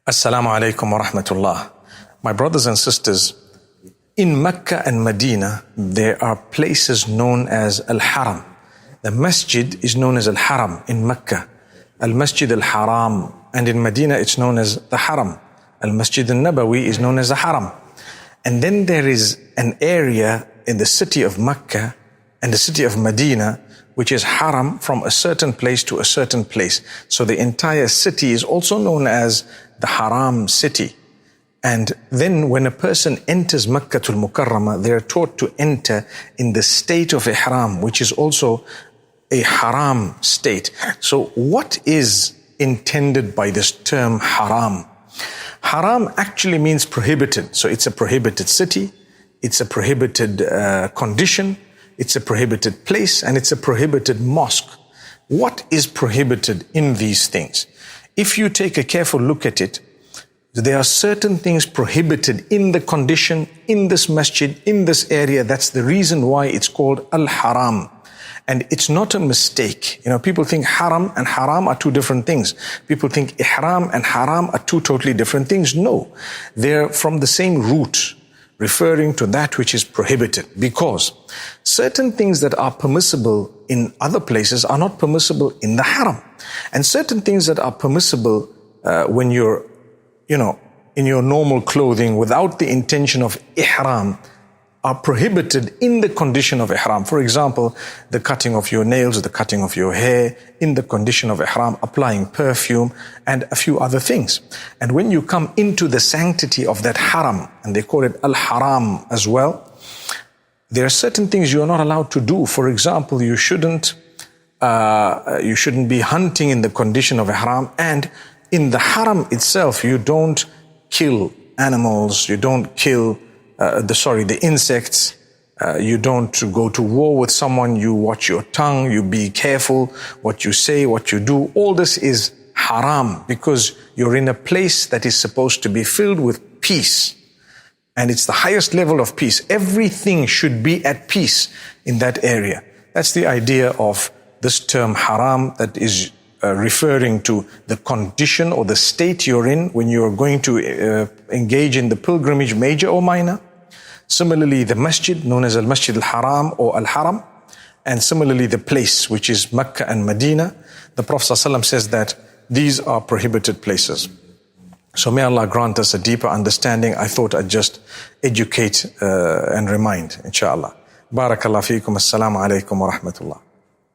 Assalamu alaikum wa rahmatullah. My brothers and sisters, in Mecca and Medina, there are places known as Al-Haram. The masjid is known as Al-Haram in Mecca, Al-Masjid Al-Haram, and in Medina it's known as the Haram. Al-Masjid Al-Nabawi is known as the Haram. And then there is an area in the city of Mecca and the city of Medina, which is Haram from a certain place to a certain place. So the entire city is also known as the Haram city. And then when a person enters Makkatul Mukarramah, they are taught to enter in the state of Ihram, which is also a Haram state. So what is intended by this term Haram? Haram actually means prohibited. So it's a prohibited city, it's a prohibited condition, it's a prohibited place, and it's a prohibited mosque. What is prohibited in these things? If you take a careful look at it, there are certain things prohibited in the condition, in this masjid, in this area. That's the reason why it's called Al-Haram. And it's not a mistake. You know, people think haram and haram are two different things. People think ihram and haram are two totally different things. No, they're from the same root, referring to that which is prohibited. Because certain things that are permissible in other places are not permissible in the haram. And certain things that are permissible when you're, in your normal clothing without the intention of ihram are prohibited in the condition of ihram. For example, the cutting of your nails, the cutting of your hair, in the condition of ihram, applying perfume, and a few other things. And when you come into the sanctity of that haram, and they call it al-haram as well, there are certain things you are not allowed to do. For example, you shouldn't be hunting in the condition of ihram, and in the haram itself, you don't kill animals, you don't kill the insects, you don't go to war with someone, you watch your tongue, you be careful what you say, what you do. All this is haram because you're in a place that is supposed to be filled with peace. And it's the highest level of peace. Everything should be at peace in that area. That's the idea of this term haram, that is referring to the condition or the state you're in when you're going to engage in the pilgrimage, major or minor. Similarly, the masjid known as Al-Masjid Al-Haram or Al-Haram, and similarly the place which is Mecca and Medina. The Prophet ﷺ says that these are prohibited places. So may Allah grant us a deeper understanding. I thought I'd just educate and remind, inshallah. Barakallah feekum. Assalamu alaikum wa rahmatullah.